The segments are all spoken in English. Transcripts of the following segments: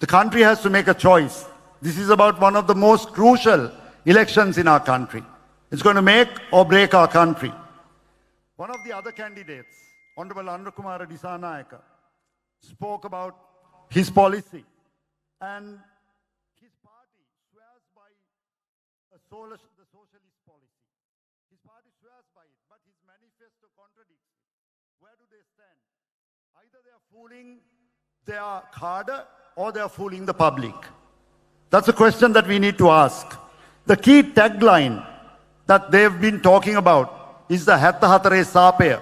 The country has to make a choice. This is about one of the most crucial elections in our country. It's going to make or break our country. One of the other candidates, Honorable Anukumara Dissanayake, spoke about his policy. And his party swears by the socialist policy. His party swears by it, but his manifesto contradicts it. Where do they stand? Either they are fooling their cadre or they are fooling the public. That's a question that we need to ask. The key tagline that they've been talking about is the Hatta Hatare Sapaya.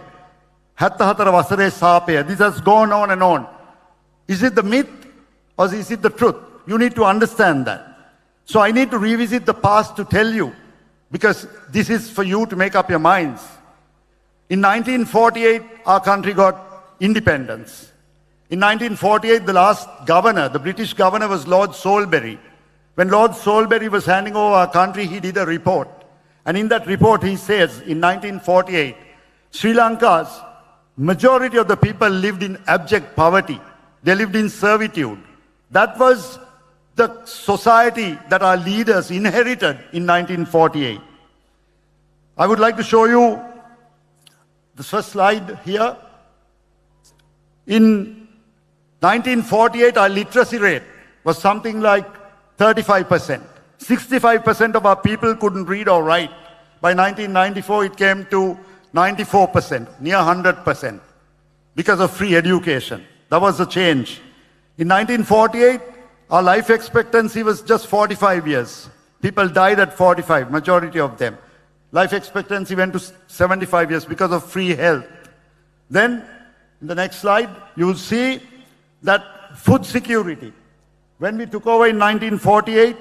Hatta Hatara Vasare Sapaya. This has gone on and on. Is it the myth or is it the truth? You need to understand that. So I need to revisit the past to tell you, because this is for you to make up your minds. In 1948, our country got independence. In 1948, the last governor, the British governor, was Lord Salisbury. When Lord Salisbury was handing over our country, he did a report. And in that report, he says, in 1948, Sri Lanka's majority of the people lived in abject poverty. They lived in servitude. That was the society that our leaders inherited in 1948. I would like to show you the first slide here. In 1948, our literacy rate was something like 35%. 65% of our people couldn't read or write. By 1994, it came to 94%, near 100%, because of free education. That was the change. In 1948, our life expectancy was just 45 years. People died at 45, majority of them. Life expectancy went to 75 years because of free health. Then, in the next slide, you will see that food security. When we took over in 1948,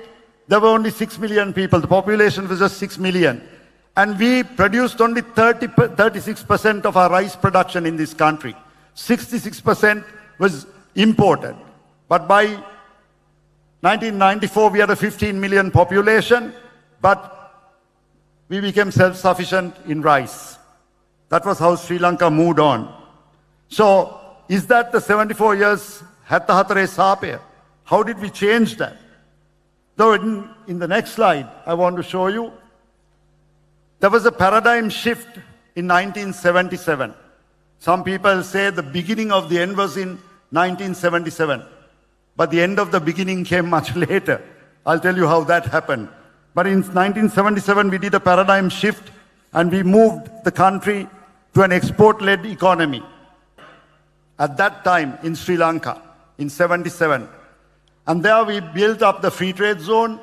there were only 6 million people. The population was just 6 million. And we produced only 36% of our rice production in this country. 66% was imported. But by 1994, we had a 15 million population, but we became self-sufficient in rice. That was how Sri Lanka moved on. So, is that the 74 years Hatta Hatare Sapaya? How did we change that? So in the next slide, I want to show you, there was a paradigm shift in 1977. Some people say the beginning of the end was in 1977. But the end of the beginning came much later. I'll tell you how that happened. But in 1977, we did a paradigm shift and we moved the country to an export-led economy. At that time in Sri Lanka, in 77. And there we built up the free trade zone,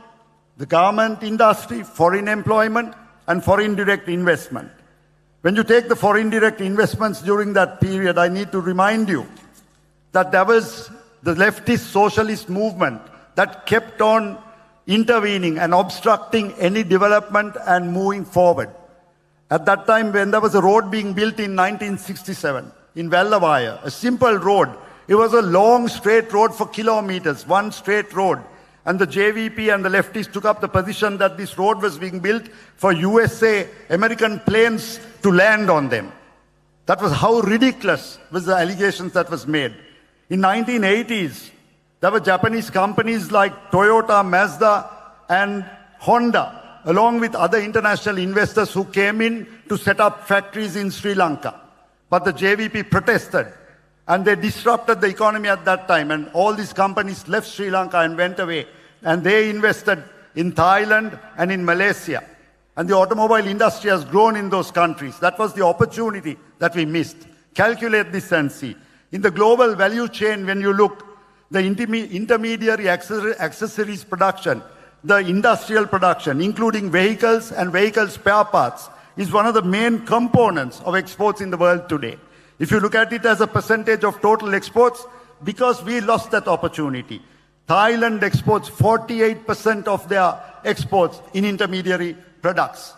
the garment industry, foreign employment, and foreign direct investment. When you take the foreign direct investments during that period, I need to remind you that there was the leftist socialist movement that kept on intervening and obstructing any development and moving forward. At that time, when there was a road being built in 1967 in Vellavaya, a simple road, it was a long straight road for kilometers, one straight road. And the JVP and the leftists took up the position that this road was being built for USA, American planes to land on them. That was how ridiculous was the allegations that was made. In 1980s, there were Japanese companies like Toyota, Mazda, and Honda, along with other international investors who came in to set up factories in Sri Lanka. But the JVP protested, and they disrupted the economy at that time, and all these companies left Sri Lanka and went away, and they invested in Thailand and in Malaysia. And the automobile industry has grown in those countries. That was the opportunity that we missed. Calculate this and see. In the global value chain, when you look, the intermediary accessories production, the industrial production, including vehicles and vehicle spare parts, is one of the main components of exports in the world today. If you look at it as a percentage of total exports, because we lost that opportunity. Thailand exports 48% of their exports in intermediary products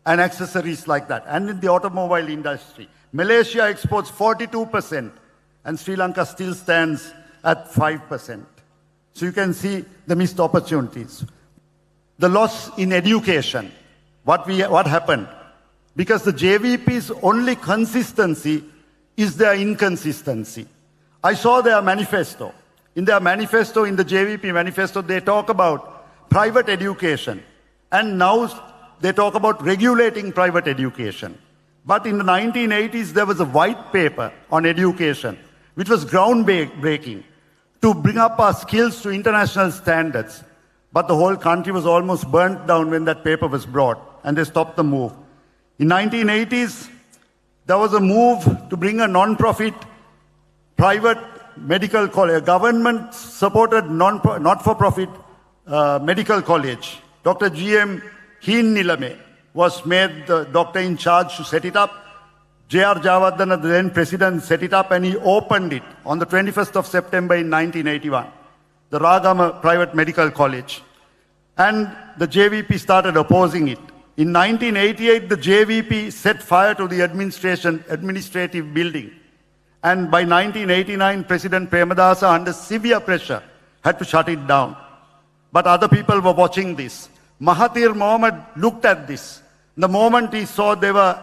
and accessories like that, and in the automobile industry. Malaysia exports 42%, and Sri Lanka still stands at 5%. So you can see the missed opportunities. The loss in education. What happened? Because the JVP's only consistency is their inconsistency. I saw their manifesto. In their manifesto, in the JVP manifesto, they talk about private education. And now they talk about regulating private education. But in the 1980s, there was a white paper on education, which was groundbreaking to bring up our skills to international standards. But the whole country was almost burnt down when that paper was brought, and they stopped the move. In 1980s, there was a move to bring a non-profit private medical college, a government-supported not-for-profit medical college. Dr. G.M. Heen Nilame was made the doctor in charge to set it up. J.R. Jayawardena, the then president, set it up, and he opened it on the 21st of September in 1981, the Ragama Private Medical College. And the JVP started opposing it. In 1988, the JVP set fire to the administrative building. And by 1989, President Premadasa, under severe pressure, had to shut it down. But other people were watching this. Mahathir Mohamad looked at this. The moment he saw they were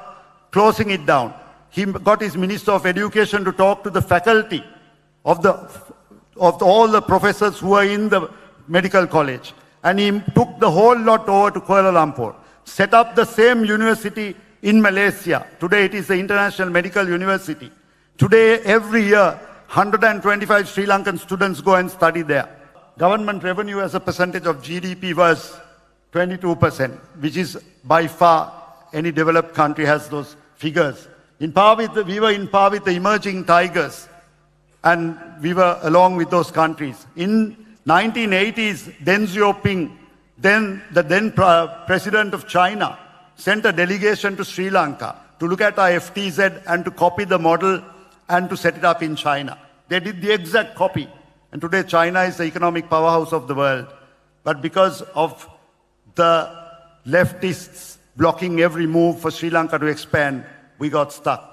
closing it down, he got his Minister of Education to talk to the faculty of all the professors who were in the medical college. And he took the whole lot over to Kuala Lumpur, set up the same university in Malaysia. Today it is the International Medical University. Today, every year, 125 Sri Lankan students go and study there. Government revenue as a percentage of GDP was 22%, which is by far any developed country has those figures. We were in par with the emerging tigers, and we were along with those countries. In 1980s, Deng Xiaoping, the then president of China, sent a delegation to Sri Lanka to look at our FTZ and to copy the model and to set it up in China. They did the exact copy. And today China is the economic powerhouse of the world. But because of the leftists blocking every move for Sri Lanka to expand, we got stuck.